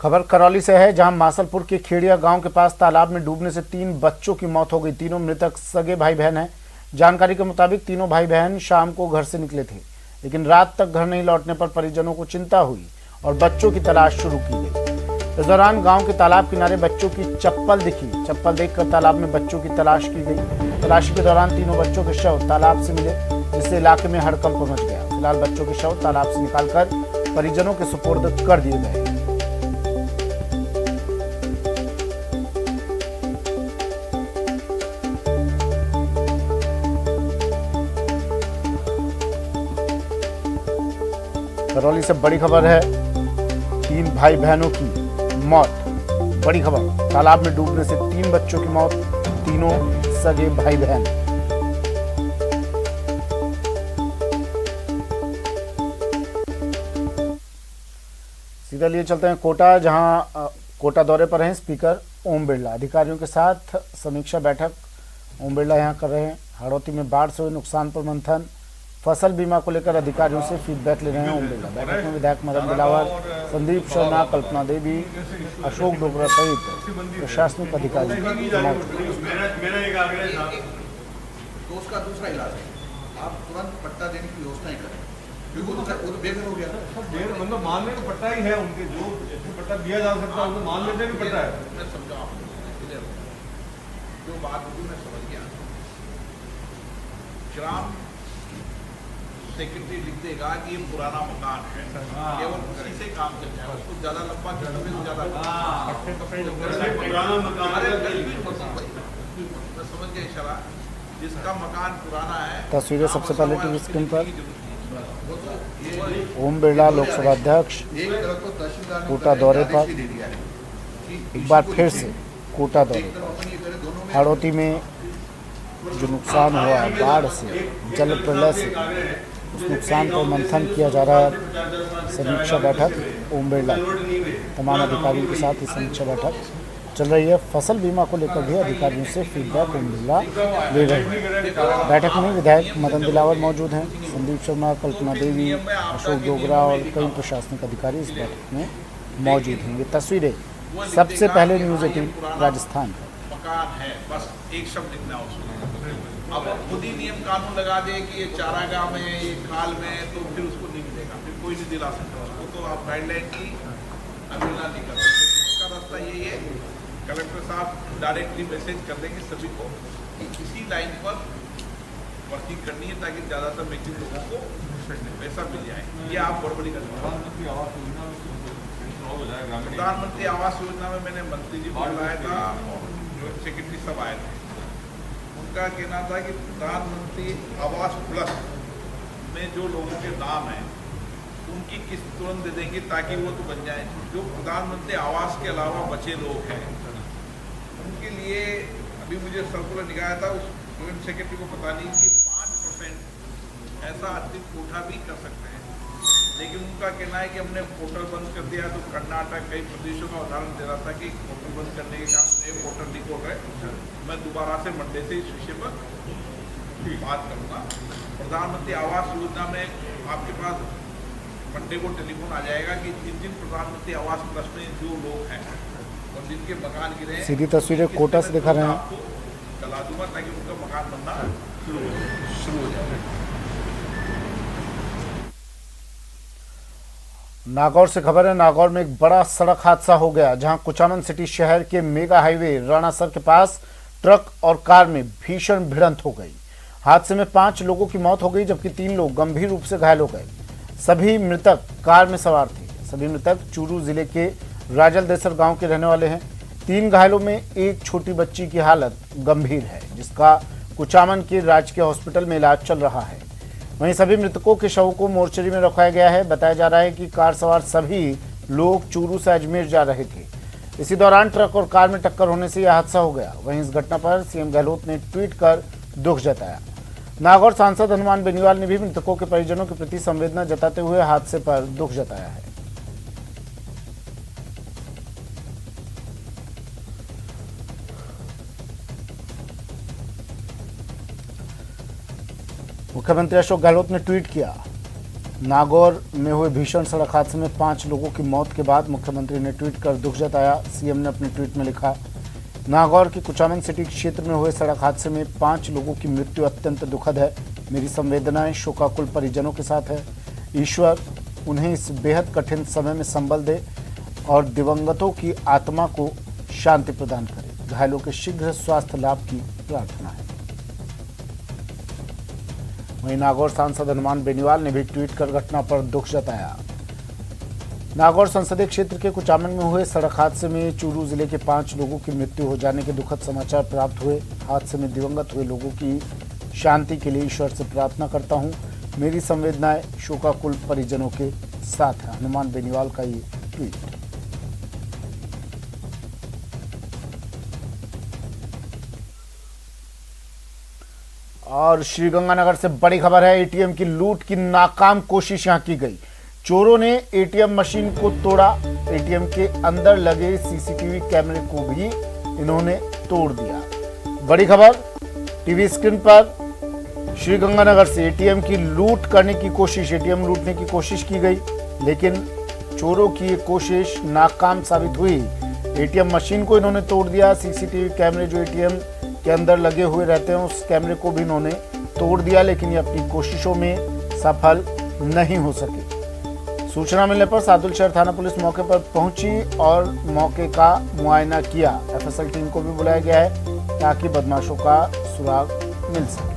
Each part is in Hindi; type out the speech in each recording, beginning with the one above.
खबर करौली से है, जहां मासलपुर के खेड़िया गांव के पास तालाब में डूबने से 3 बच्चों की मौत हो गई। तीनों मृतक सगे भाई बहन हैं। जानकारी के मुताबिक तीनों भाई बहन शाम को घर से निकले थे, लेकिन रात तक घर नहीं लौटने पर परिजनों को चिंता हुई और बच्चों की तलाश शुरू की गई। इस दौरान गांव के तालाब किनारे बच्चों की चप्पल दिखी। चप्पल देखकर तालाब में बच्चों की तलाश की गई। तलाशी के दौरान तीनों बच्चों के शव तालाब से मिले, जिससे इलाके में हड़कंप मच गया। फिलहाल बच्चों के शव तालाब से निकालकर परिजनों के सुपुर्द कर दिए गए। करौली से बड़ी खबर है, 3 भाई बहनों की मौत। बड़ी खबर, तालाब में डूबने से 3 बच्चों की मौत, तीनों सगे भाई बहन। सीधा लिए चलते हैं कोटा, जहां कोटा दौरे पर हैं स्पीकर ओम बिरला। अधिकारियों के साथ समीक्षा बैठक ओम बिरला यहां कर रहे हैं। हाड़ौती में बाढ़ से हुए नुकसान पर मंथन, फसल बीमा को लेकर अधिकारियों से फीडबैक ले रहे हैं ओम बिरला। बैठक में विधायक मदन दिलावर, संदीप शर्मा, कल्पना देवी, अशोक डोगरा सहित प्रशासनिक अधिकारी। मेरा एक आग्रह था, तो उसका दूसरा इलाज है, आप तुरंत पट्टा देने की व्यवस्था करें, क्योंकि वो तो बेघर हो गया। मतलब मानने को पट्टा ही है उनके, जो पट्टा दिया जा सकता है उनको मान लेते भी पट्टा है। मैं समझा जो बात होगी मैं समझ गया। ग्राम सेक्रेटरी लिख देगा कि ये पुराना मकान है, केवल उसी से काम चल जाएगा, उसको ज्यादा लंबा करने में ज्यादा मैं समझ गया इशारा। जिसका मकान पुराना है, तस्वीरें सबसे पहले टीवी स्क्रीन पर। ओम बिरला लोकसभा अध्यक्ष कोटा दौरे पर, एक बार फिर से कोटा दौरे पर। हाड़ौती में जो नुकसान हुआ बाढ़ से, जल प्रलय से, उस नुकसान पर मंथन किया जा रहा है। समीक्षा बैठक ओम बिरला, तमाम अधिकारियों के साथ ही समीक्षा बैठक चल रही है। फसल बीमा को लेकर भी अधिकारियों से फीडबैक ओम बिरला ले रहे हैं। बैठक में विधायक मदन दिलावर मौजूद हैं, संदीप शर्मा, कल्पना देवी, अशोक डोगरा और कई प्रशासनिक अधिकारी इस बैठक में मौजूद हैं। ये तस्वीरें सबसे पहले न्यूज़ 18 राजस्थान मकान है, बस एक शब्द लिखना उसमें। अब खुद ही नियम कानून लगा दे कि ये चारागाह में, ये खाल में, तो फिर उसको नहीं मिलेगा, फिर कोई नहीं दिला सकता उसको। तो आप गाइडलाइन की अवहेलना नहीं कर सकते। इसका रास्ता यही है, कलेक्टर साहब डायरेक्टली मैसेज कर देंगे सभी को कि इसी लाइन पर वर्किंग करनी है, ताकि ज़्यादातर मैक्सिमम लोगों को पैसा मिल जाए। ये आप गड़बड़ी कर प्रधानमंत्री आवास योजना में मैंने मंत्री जी को बुलाया था और जो सेक्रेटरी सब आए थे। उनका कहना था कि प्रधानमंत्री आवास प्लस में जो लोगों के नाम हैं उनकी किस्त तुरंत दे देंगे, ताकि वो तो बन जाए। जो प्रधानमंत्री आवास के अलावा बचे लोग हैं उनके लिए अभी मुझे सर्कुलर निकाला था, उस जोइंट सेक्रेटरी को पता नहीं कि 5% ऐसा अतिरिक्त कोठा भी कर सकते हैं। लेकिन उनका कहना है कि हमने पोर्टल बंद कर दिया। तो कर्नाटक कई प्रदेशों का उदाहरण दे रहा था कि पोर्टल बंद करने के कारण नए पोर्टल रिकॉर्ड है। मैं दोबारा से मंडे से इस विषय पर बात करूँगा। प्रधानमंत्री आवास योजना में आपके पास मंडे को टेलीफोन आ जाएगा कि जिन प्रधानमंत्री आवास प्लस में जो लोग हैं और जिनके मकान गिरे हैं, सीधी तस्वीरें कोटा से दिखा रहे हैं। आपको चला दूंगा ताकि उनका मकान बनना शुरू हो जाए। नागौर से खबर है, नागौर में एक बड़ा सड़क हादसा हो गया, जहां कुचामन सिटी शहर के मेगा हाईवे राणासर के पास ट्रक और कार में भीषण भिड़ंत हो गई। हादसे में 5 लोगों की मौत हो गई, जबकि 3 लोग गंभीर रूप से घायल हो गए। सभी मृतक कार में सवार थे। सभी मृतक चूरू जिले के राजल देसर गांव के रहने वाले हैं। 3 घायलों में एक छोटी बच्ची की हालत गंभीर है, जिसका कुचामन के राजकीय हॉस्पिटल में इलाज चल रहा है। वहीं सभी मृतकों के शवों को मोर्चरी में रखाया गया है। बताया जा रहा है कि कार सवार सभी लोग चूरू से अजमेर जा रहे थे। इसी दौरान ट्रक और कार में टक्कर होने से यह हादसा हो गया। वहीं इस घटना पर सीएम गहलोत ने ट्वीट कर दुख जताया। नागौर सांसद हनुमान बेनीवाल ने भी मृतकों के परिजनों के प्रति संवेदना जताते हुए हादसे पर दुख जताया है। मुख्यमंत्री अशोक गहलोत ने ट्वीट किया, नागौर में हुए भीषण सड़क हादसे में 5 लोगों की मौत के बाद मुख्यमंत्री ने ट्वीट कर दुख जताया। सीएम ने अपने ट्वीट में लिखा, नागौर के कुचामन सिटी क्षेत्र में हुए सड़क हादसे में 5 लोगों की मृत्यु अत्यंत दुखद है। मेरी संवेदनाएं शोकाकुल परिजनों के साथ है। ईश्वर उन्हें इस बेहद कठिन समय में संबल दे और दिवंगतों की आत्मा को शांति प्रदान करे। घायलों के शीघ्र स्वास्थ्य लाभ की प्रार्थना है। वहीं नागौर सांसद हनुमान बेनीवाल ने भी ट्वीट कर घटना पर दुख जताया। नागौर संसदीय क्षेत्र के कुचामन में हुए सड़क हादसे में चूरू जिले के 5 लोगों की मृत्यु हो जाने के दुखद समाचार प्राप्त हुए। हादसे में दिवंगत हुए लोगों की शांति के लिए ईश्वर से प्रार्थना करता हूं। मेरी संवेदनाएं शोकाकुल परिजनों के साथ है। हनुमान बेनीवाल का ये ट्वीट। और श्रीगंगानगर से बड़ी खबर है। एटीएम की लूट की नाकाम कोशिश यहां की गई। चोरों ने एटीएम मशीन को तोड़ा। एटीएम के अंदर लगे सीसीटीवी कैमरे को भी इन्होंने तोड़ दिया। बड़ी खबर टीवी स्क्रीन पर। श्रीगंगानगर से एटीएम की लूट करने की कोशिश, एटीएम लूटने की कोशिश की गई, लेकिन चोरों की ये कोशिश नाकाम साबित हुई। एटीएम मशीन को इन्होंने तोड़ दिया। सीसीटीवी कैमरे जो एटीएम के अंदर लगे हुए रहते हैं उस कैमरे को भी इन्होंने तोड़ दिया, लेकिन ये अपनी कोशिशों में सफल नहीं हो सके। सूचना मिलने पर सादुल शहर थाना पुलिस मौके पर पहुंची और मौके का मुआयना किया। एफएसएल टीम को भी बुलाया गया है ताकि बदमाशों का सुराग मिल सके।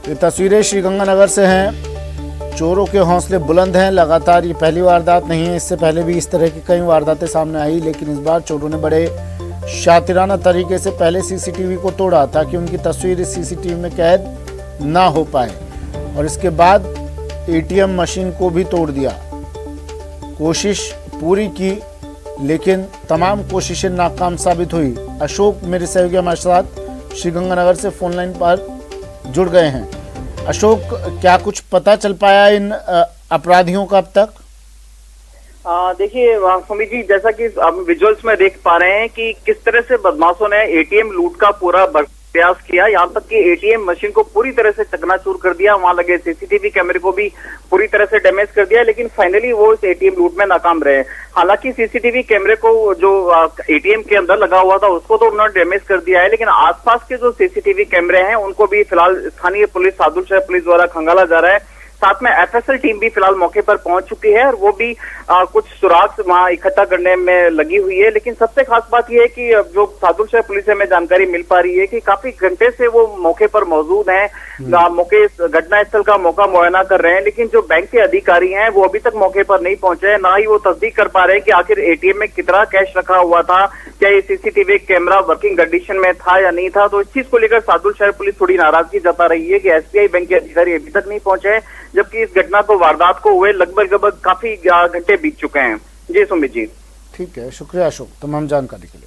ये तस्वीरें श्रीगंगानगर से हैं। चोरों के हौसले बुलंद हैं। लगातार ये पहली वारदात नहीं है, इससे पहले भी इस तरह की कई वारदातें सामने आई, लेकिन इस बार चोरों ने बड़े शातिराना तरीके से पहले सीसीटीवी को तोड़ा ताकि उनकी तस्वीर इस सीसीटीवी में कैद ना हो पाए, और इसके बाद एटीएम मशीन को भी तोड़ दिया। कोशिश पूरी की, लेकिन तमाम कोशिशें नाकाम साबित हुई। अशोक मेरे सहयोगी हमारे साथ श्रीगंगानगर से फोन लाइन पर जुड़ गए हैं। अशोक, क्या कुछ पता चल पाया इन अपराधियों का अब तक? देखिए सुमित जी, जैसा कि आप विजुअल्स में देख पा रहे हैं कि किस तरह से बदमाशों ने एटीएम लूट का पूरा प्रयास किया। यहाँ तक कि एटीएम मशीन को पूरी तरह से चकनाचूर कर दिया, वहां लगे सीसीटीवी कैमरे को भी पूरी तरह से डैमेज कर दिया, लेकिन फाइनली वो इस एटीएम लूट में नाकाम रहे। हालांकि सीसीटीवी कैमरे को जो एटीएम के अंदर लगा हुआ था उसको तो उन्होंने डैमेज कर दिया है, लेकिन आसपास के जो सीसीटीवी कैमरे हैं उनको भी फिलहाल स्थानीय पुलिस, सादुल शहर पुलिस द्वारा खंगाला जा रहा है। साथ में एफएसएल टीम भी फिलहाल मौके पर पहुंच चुकी है और वो भी कुछ सुराग वहां इकट्ठा करने में लगी हुई है। लेकिन सबसे खास बात यह है कि जो सादुल शहर पुलिस से हमें जानकारी मिल पा रही है कि काफी घंटे से वो मौके पर मौजूद हैं, मौके घटना स्थल का मौका मुआयना कर रहे हैं, लेकिन जो बैंक के अधिकारी हैं वो अभी तक मौके पर नहीं पहुंचे हैं। ना ही वो तस्दीक कर पा रहे हैं कि आखिर एटीएम में कितना कैश रखा हुआ था, क्या ये सीसीटीवी कैमरा वर्किंग कंडीशन में था या नहीं था। तो इस चीज को लेकर सादुल शहर पुलिस थोड़ी नाराजगी जता रही है कि एसबीआई बैंक के अधिकारी अभी तक नहीं पहुंचे हैं, जबकि इस घटना को, वारदात को हुए लगभग काफी घंटे बीत चुके हैं। जी सुमित जी। ठीक है, शुक्रिया अशोक तमाम जानकारी के लिए।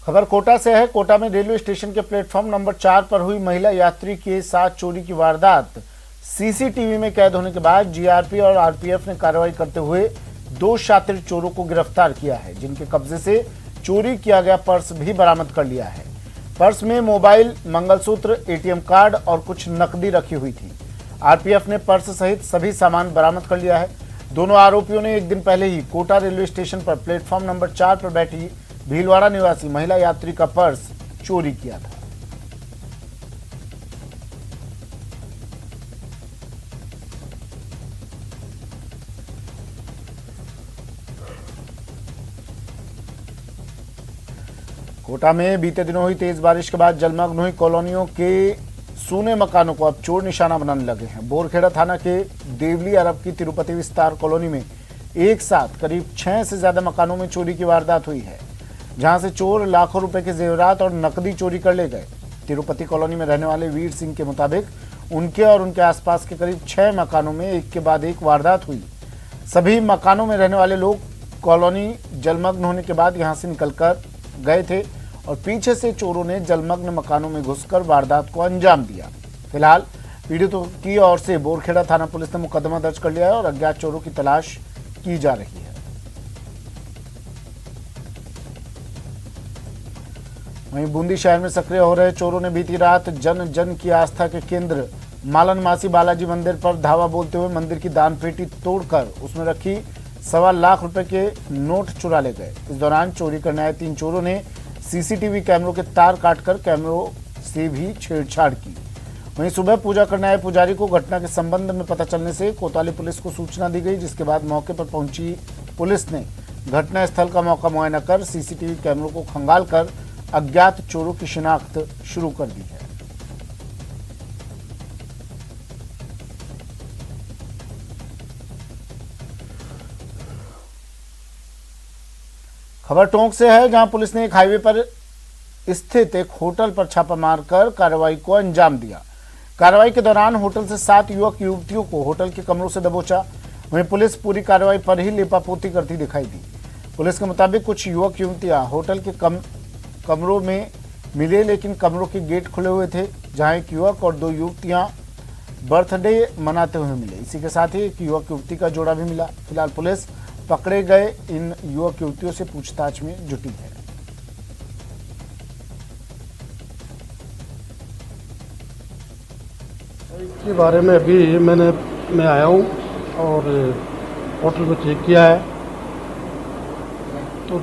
खबर कोटा से है। कोटा में रेलवे स्टेशन के प्लेटफॉर्म नंबर 4 पर हुई महिला यात्री के साथ चोरी की वारदात सीसीटीवी में कैद होने के बाद जीआरपी और आरपीएफ ने कार्रवाई करते हुए 2 शातिर चोरों को गिरफ्तार किया है, जिनके कब्जे से चोरी किया गया पर्स भी बरामद कर लिया है। पर्स में मोबाइल, मंगलसूत्र, एटीएम कार्ड और कुछ नकदी रखी हुई थी। आरपीएफ ने पर्स सहित सभी सामान बरामद कर लिया है। दोनों आरोपियों ने एक दिन पहले ही कोटा रेलवे स्टेशन पर प्लेटफॉर्म नंबर 4 पर बैठी भीलवाड़ा निवासी महिला यात्री का पर्स चोरी किया था। कोटा में बीते दिनों हुई तेज बारिश के बाद जलमग्न हुई कॉलोनियों के सूने मकानों को अब चोर निशाना बनाने लगे हैं। बोरखेड़ा थाना के देवली अरब की तिरुपति विस्तार कॉलोनी में एक साथ करीब 6 से ज्यादा मकानों में चोरी की वारदात हुई है, जहां से चोर लाखों रुपए के जेवरात और नकदी चोरी कर ले गए। तिरुपति कॉलोनी में रहने वाले वीर सिंह के मुताबिक उनके और उनके आसपास के करीब 6 मकानों में एक के बाद एक वारदात हुई। सभी मकानों में रहने वाले लोग कॉलोनी जलमग्न होने के बाद यहां से निकलकर गए थे और पीछे से चोरों ने जलमग्न मकानों में घुसकर वारदात को अंजाम दिया। फिलहाल पीड़ितों की ओर से बोरखेड़ा थाना पुलिस ने मुकदमा दर्ज कर लिया है और अज्ञात चोरों की तलाश की जा रही है। वहीं बूंदी शहर में सक्रिय हो रहे चोरों ने बीती रात जन जन की आस्था के केंद्र मालन मासी बालाजी मंदिर पर धावा बोलते हुए मंदिर की दान पेटी तोड़कर उसमें रखी 1.25 लाख रुपए के नोट चुरा ले गए। इस दौरान चोरी करने आए 3 चोरों ने सीसीटीवी कैमरों के तार काटकर कैमरों से भी छेड़छाड़ की। वहीं सुबह पूजा करने आए पुजारी को घटना के संबंध में पता चलने से कोतवाली पुलिस को सूचना दी गई, जिसके बाद मौके पर पहुंची पुलिस ने घटनास्थल का मौका मुआयना कर सीसीटीवी कैमरों को खंगालकर अज्ञात चोरों की शिनाख्त शुरू कर दी है। खबर टोंक से है, जहां पुलिस ने एक हाईवे पर स्थित एक होटल पर छापा मारकर कार्रवाई को अंजाम दिया। कार्रवाई के दौरान होटल से 7 युवक युवतियों को होटल के कमरों से दबोचा। वहीं पुलिस पूरी कार्रवाई पर ही लेपापोती करती दिखाई दी। पुलिस के मुताबिक कुछ युवक युवतियां होटल के कमरों में मिले, लेकिन कमरों के गेट खुले हुए थे, जहां एक युवक और 2 युवतियां बर्थडे मनाते हुए मिले। इसी के साथ ही एक युवक युवती का जोड़ा भी मिला। फिलहाल पुलिस पकड़े गए इन युवक युवतियों से पूछताछ में जुटी है। इसके बारे में अभी मैं आया हूँ और होटल को चेक किया है, तो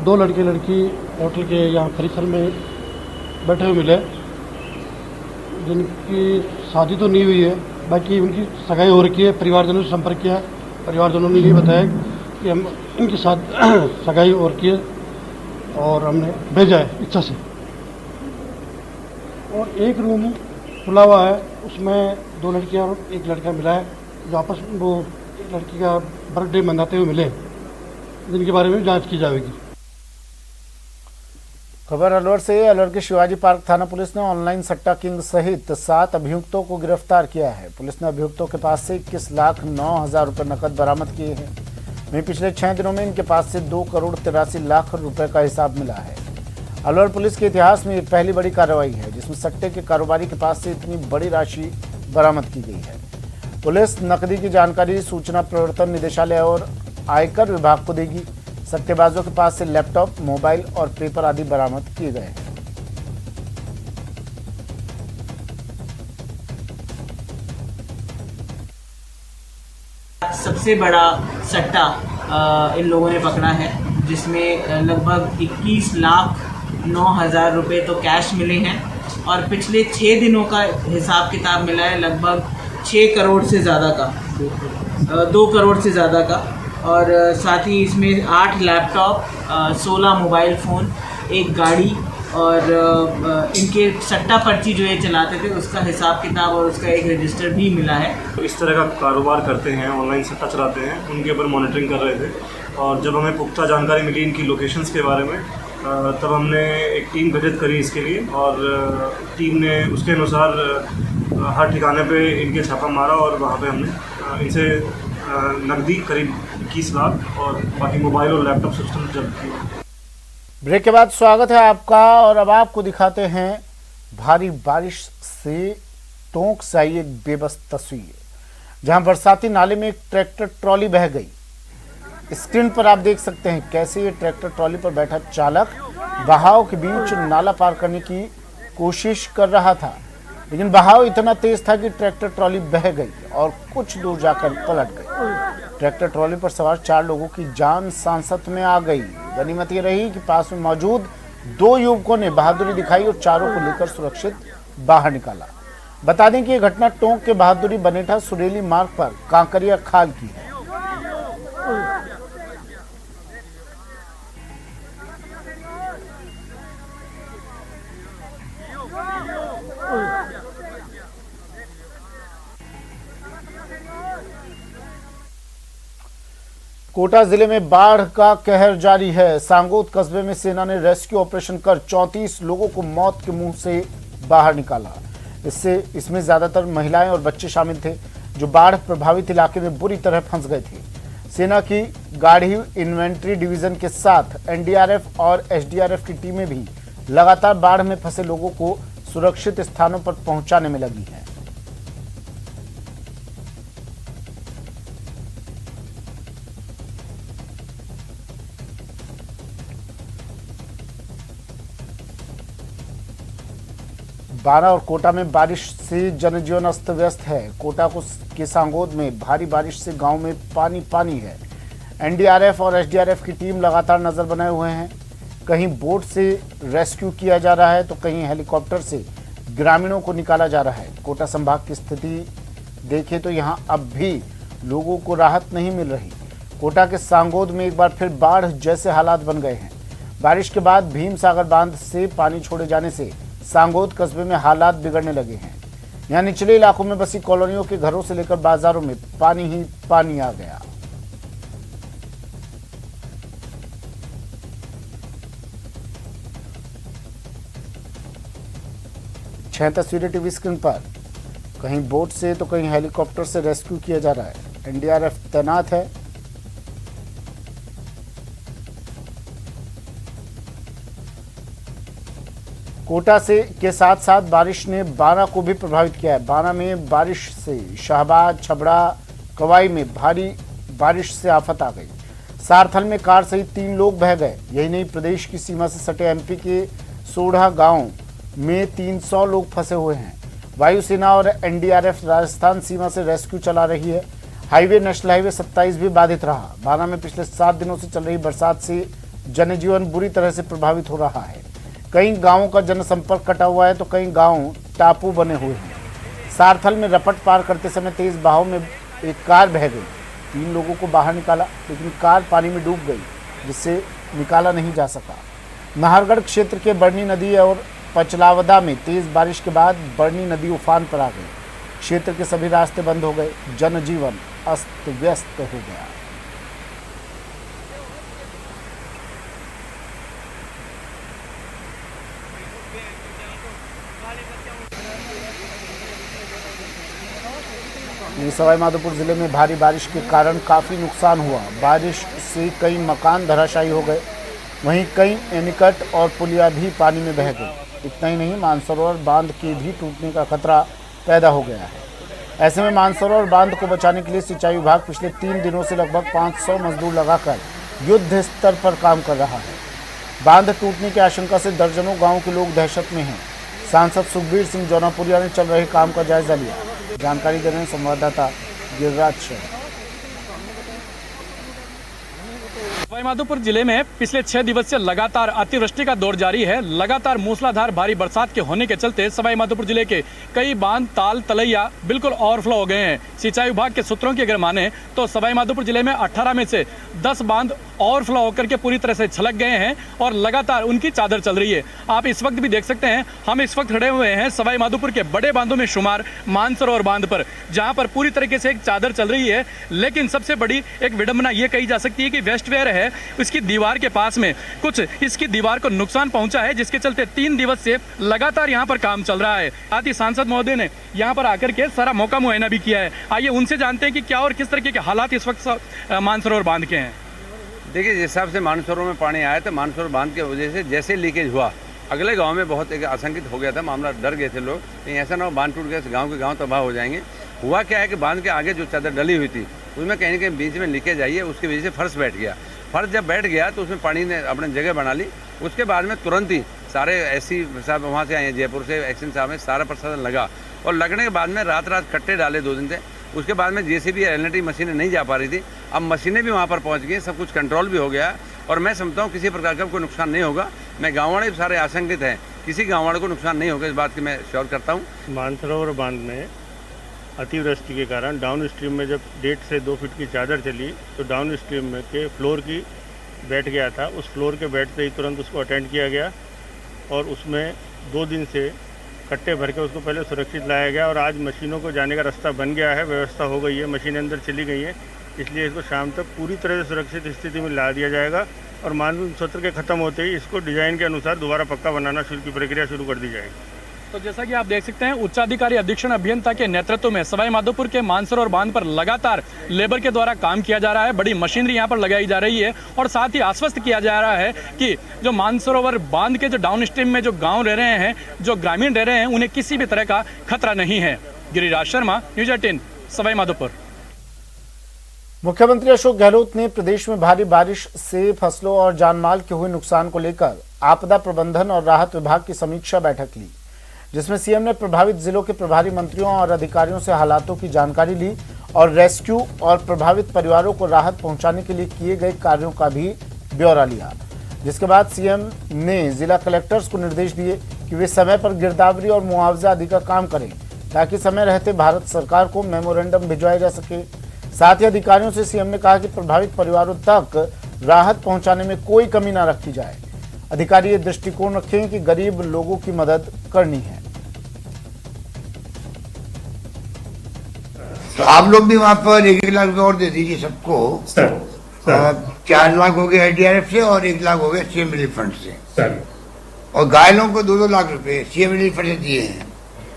2 लड़के लड़की होटल के यहाँ परिसर में बैठे हुए मिले, जिनकी शादी तो नहीं हुई है, बाकी उनकी सगाई हो रखी है। परिवारजनों से संपर्क किया, परिवारजनों ने ये बताया कि हम इनके साथ सगाई और की है और हमने भेजा है इच्छा से। और एक रूम खुला हुआ है, उसमें 2 लड़कियां और 1 लड़का मिला है, जो आपस में वो लड़की का बर्थडे मनाते हुए मिले, जिनके बारे में जांच की जाएगी। खबर अलवर से। अलवर के शिवाजी पार्क थाना पुलिस ने ऑनलाइन सट्टा किंग सहित 7 अभियुक्तों को गिरफ्तार किया है। पुलिस ने अभियुक्तों के पास से 21,09,000 रुपए नकद बरामद किए हैं। वहीं पिछले 6 दिनों में इनके पास से 2,83,00,000 रुपए का हिसाब मिला है। अलवर पुलिस के इतिहास में ये पहली बड़ी कार्रवाई है जिसमें सट्टे के कारोबारी के पास से इतनी बड़ी राशि बरामद की गई है। पुलिस नकदी की जानकारी सूचना प्रवर्तन निदेशालय और आयकर विभाग को देगी। सट्टेबाजों के पास से लैपटॉप, मोबाइल और पेपर आदि बरामद किए गए हैं। सबसे बड़ा सट्टा इन लोगों ने पकड़ा है, जिसमें लगभग 21,09,000 रुपए तो कैश मिले हैं और पिछले 6 दिनों का हिसाब किताब मिला है लगभग 6 करोड़ से ज़्यादा का, 2 करोड़ से ज़्यादा का। और साथ ही इसमें 8 लैपटॉप, 16 मोबाइल फ़ोन, 1 गाड़ी और इनके सट्टा पर्ची जो ये चलाते थे उसका हिसाब किताब और उसका एक रजिस्टर भी मिला है। तो इस तरह का कारोबार करते हैं, ऑनलाइन सट्टा चलाते हैं, उनके ऊपर मॉनिटरिंग कर रहे थे और जब हमें पुख्ता जानकारी मिली इनकी लोकेशंस के बारे में, तब हमने एक टीम गठित करी इसके लिए और टीम ने उसके अनुसार हर ठिकाने पे इनके छापा मारा और वहाँ पे हमने इनसे नकदी करीब 21 लाख और बाकी मोबाइल और लैपटॉप सिस्टम जब्त किए। ब्रेक के बाद स्वागत है आपका और अब आपको दिखाते हैं भारी बारिश से टोंक से आई एक बेबस तस्वीर, जहां बरसाती नाले में एक ट्रैक्टर ट्रॉली बह गई। स्क्रीन पर आप देख सकते हैं कैसे ये ट्रैक्टर ट्रॉली पर बैठा चालक बहाव के बीच नाला पार करने की कोशिश कर रहा था, लेकिन बहाव इतना तेज था कि ट्रैक्टर ट्रॉली बह गई और कुछ दूर जाकर पलट गई। ट्रैक्टर ट्रॉली पर सवार 4 लोगों की जान सांसत में आ गई। गनीमत ये रही कि पास में मौजूद 2 युवकों ने बहादुरी दिखाई और चारों को लेकर सुरक्षित बाहर निकाला। बता दें कि यह घटना टोंक के बहादुरी बनेठा सुरेली मार्ग पर कांकरिया खाल की है। कोटा जिले में बाढ़ का कहर जारी है। सांगोद कस्बे में सेना ने रेस्क्यू ऑपरेशन कर 34 लोगों को मौत के मुंह से बाहर निकाला। इसमें ज्यादातर महिलाएं और बच्चे शामिल थे जो बाढ़ प्रभावित इलाके में बुरी तरह फंस गए थे। सेना की गाढ़ी इन्वेंट्री डिवीजन के साथ एनडीआरएफ और एसडीआरएफ की टीमें भी लगातार बाढ़ में फंसे लोगों को सुरक्षित स्थानों पर पहुंचाने में लगी हैं। बारा और कोटा में बारिश से जनजीवन अस्त व्यस्त है। कोटा के सांगोद में भारी बारिश से गांव में पानी पानी है। एनडीआरएफ और एसडीआरएफ की टीम लगातार नजर बनाए हुए हैं। कहीं बोट से रेस्क्यू किया जा रहा है तो कहीं हेलीकॉप्टर से ग्रामीणों को निकाला जा रहा है। कोटा संभाग की स्थिति देखें तो यहां अब भी लोगों को राहत नहीं मिल रही। कोटा के सांगोद में एक बार फिर बाढ़ जैसे हालात बन गए हैं। बारिश के बाद भीम सागर बांध से पानी छोड़े जाने से सांगोद कस्बे में हालात बिगड़ने लगे हैं। यहाँ निचले इलाकों में बसी कॉलोनियों के घरों से लेकर बाजारों में पानी ही पानी आ गया। छह तस्वीरें टीवी स्क्रीन पर। कहीं बोट से तो कहीं हेलीकॉप्टर से रेस्क्यू किया जा रहा है। एनडीआरएफ तैनात है। कोटा से के साथ साथ बारिश ने बारा को भी प्रभावित किया है। बारा में बारिश से शाहबाद, छबड़ा, कवाई में भारी बारिश से आफत आ गई। सारथल में कार सहित 3 लोग बह गए। यही नहीं, प्रदेश की सीमा से सटे एमपी के सोढ़ा गांव में 300 लोग फंसे हुए हैं। वायुसेना और एनडीआरएफ राजस्थान सीमा से रेस्क्यू चला रही है। हाईवे नेशनल हाईवे 27 भी बाधित रहा। बारा में पिछले 7 दिनों से चल रही बरसात से जनजीवन बुरी तरह से प्रभावित हो रहा है। कई गांवों का जनसंपर्क कटा हुआ है तो कई गांव टापू बने हुए हैं। सारथल में रपट पार करते समय तेज बहाव में एक कार बह गई। 3 लोगों को बाहर निकाला लेकिन कार पानी में डूब गई, जिससे निकाला नहीं जा सका। नाहरगढ़ क्षेत्र के बरनी नदी और पचलावदा में तेज बारिश के बाद बरनी नदी उफान पर आ गई। क्षेत्र के सभी रास्ते बंद हो गए। जनजीवन अस्त व्यस्त हो गया। सवाई माधोपुर जिले में भारी बारिश के कारण काफी नुकसान हुआ। बारिश से कई मकान धराशायी हो गए। वहीं कई एनीकट और पुलिया भी पानी में बह गई। इतना ही नहीं, मानसरोवर बांध के भी टूटने का खतरा पैदा हो गया है। ऐसे में मानसरोवर बांध को बचाने के लिए सिंचाई विभाग पिछले 3 दिनों से लगभग 500 मजदूर लगाकर युद्ध स्तर पर काम कर रहा है। बांध टूटने की आशंका से दर्जनों गाँव के लोग दहशत में हैं। सांसद सुखबीर सिंह जौनापुरिया ने चल रहे काम का जायजा लिया। जानकारी दे रहे हैं संवाददाता गिरिराज शर्मा। सवाई माधोपुर जिले में पिछले 6 दिवस से लगातार अतिवृष्टि का दौर जारी है। लगातार मूसलाधार भारी बरसात के होने के चलते सवाई माधोपुर जिले के कई बांध, ताल, तलैया बिल्कुल ओवरफ्लो हो गए हैं। सिंचाई विभाग के सूत्रों की अगर माने तो सवाई माधोपुर जिले में 18 में से 10 बांध ओवरफ्लो होकर के पूरी तरह से छलक गए हैं और लगातार उनकी चादर चल रही है। आप इस वक्त भी देख सकते हैं, हम इस वक्त खड़े हुए हैं सवाई माधोपुर के बड़े बांधों में शुमार मानसरोवर बांध पर, जहां पर पूरी तरीके से एक चादर चल रही है। लेकिन सबसे बड़ी एक विडंबना ये कही जा सकती है कि वेस्टवेयर है, इसकी दीवार के पास में कुछ इसकी दीवार को नुकसान पहुंचा है, जिसके चलते 3 दिवस से लगातार यहां पर काम चल रहा है। साथ ही सांसद महोदय ने यहां पर आकर के सारा मौका मुआयना भी किया है। आइए उनसे जानते हैं कि क्या और किस तरीके के हालात इस वक्त मानसरोवर बांध के हैं। देखिए, जिस हिसाब से मानसरोवर में पानी आया तो मानसरोवर बांध की वजह से जैसे लीकेज हुआ, अगले गांव में बहुत एक आशंकित हो गया था मामला। डर गए थे लोग कहीं ऐसा ना हो बांध टूट गया, गांव के गांव तबाह हो जाएंगे। हुआ क्या है कि बांध के आगे जो चादर डली हुई थी उसमें कहीं ना कहीं बीच में लीकेज आई है, उसकी वजह से फर्श बैठ गया। फर्श जब बैठ गया तो उसमें पानी ने अपने जगह बना ली। उसके बाद में तुरंत ही सारे एससी साहब वहाँ से आए हैं, जयपुर से एक्शन साहब में सारा प्रशासन लगा और लगने के बाद में रात कट्टे डाले 2 दिन से। उसके बाद में जेसीबी एलएनटी मशीनें नहीं जा पा रही थी, अब मशीनें भी वहाँ पर पहुँच गई, सब कुछ कंट्रोल भी हो गया और मैं समझता हूँ किसी प्रकार का कोई नुकसान नहीं होगा। मैं गाँव वाले सारे आशंकित हैं, किसी गाँव वाले को नुकसान नहीं होगा, इस बात की मैं श्योर करता हूँ। मानसरोवर बांध में अतिवृष्टि के कारण डाउन स्ट्रीम में जब 1.5 से 2 फीट की चादर चली तो डाउन स्ट्रीम में के फ्लोर की बैठ गया था। उस फ्लोर के बैठते ही तुरंत उसको अटेंड किया गया और उसमें 2 दिन से कट्टे भर के उसको पहले सुरक्षित लाया गया और आज मशीनों को जाने का रास्ता बन गया है, व्यवस्था हो गई है, मशीनें अंदर चली गई हैं। इसलिए इसको शाम तक पूरी तरह से सुरक्षित स्थिति में ला दिया जाएगा और मानसून सत्र के ख़त्म होते ही इसको डिज़ाइन के अनुसार दोबारा पक्का बनाना शुरू की प्रक्रिया शुरू कर दी जाएगी। तो जैसा कि आप देख सकते हैं, उच्चाधिकारी अधीक्षण अभियंता के नेतृत्व में सवाई माधोपुर के मानसरोवर बांध पर लगातार लेबर के द्वारा काम किया जा रहा है। बड़ी मशीनरी यहाँ पर लगाई जा रही है और साथ ही आश्वस्त किया जा रहा है कि जो मानसरोवर बांध के जो डाउन स्ट्रीम में जो गांव रह रहे हैं, जो ग्रामीण रह रहे हैं, उन्हें किसी भी तरह का खतरा नहीं है। गिरिराज शर्मा, न्यूज़ 18, सवाई माधोपुर। मुख्यमंत्री अशोक गहलोत ने प्रदेश में भारी बारिश से फसलों और जानमाल के हुए नुकसान को लेकर आपदा प्रबंधन और राहत विभाग की समीक्षा बैठक ली, जिसमें सीएम ने प्रभावित जिलों के प्रभारी मंत्रियों और अधिकारियों से हालातों की जानकारी ली और रेस्क्यू और प्रभावित परिवारों को राहत पहुंचाने के लिए किए गए कार्यों का भी ब्यौरा लिया। जिसके बाद सीएम ने जिला कलेक्टर्स को निर्देश दिए कि वे समय पर गिरदावरी और मुआवजा आदि का काम करें, ताकि समय रहते भारत सरकार को मेमोरेंडम भिजवाए जा सके। साथ ही अधिकारियों से सीएम ने कहा कि प्रभावित परिवारों तक राहत पहुंचाने में कोई कमी न रखी जाए। अधिकारी ये दृष्टिकोण रखें कि गरीब लोगों की मदद करनी है। तो आप लोग भी वहाँ पर 1 लाख रुपए और दे दीजिए सबको। 4 लाख हो गए IDRF से और 1 लाख हो गए सीएम रिलीफ फंड से सर। और घायलों को 2-2 लाख रुपए सीएम रिलीफ फंड से दिए हैं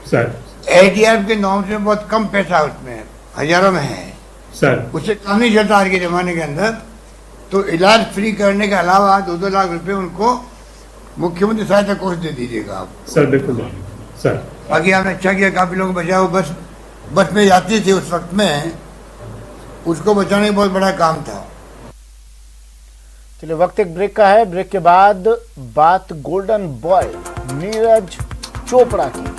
सर। IDRF के नॉर्म्स में बहुत कम पैसा उसमें हजारों में है सर, उससे कम नहीं चलता आज के जमाने के अंदर। तो इलाज फ्री करने के अलावा 2-2 लाख रुपए उनको मुख्यमंत्री सहायता कोष दे दीजिएगा आप सर। बिल्कुल सर। बाकी आपने अच्छा किया, काफी लोग बचाओ। बस में जाती थी उस वक्त में, उसको बचाने का बहुत बड़ा काम था। चलिए, वक्त एक ब्रेक का है। ब्रेक के बाद बात गोल्डन बॉय नीरज चोपड़ा की।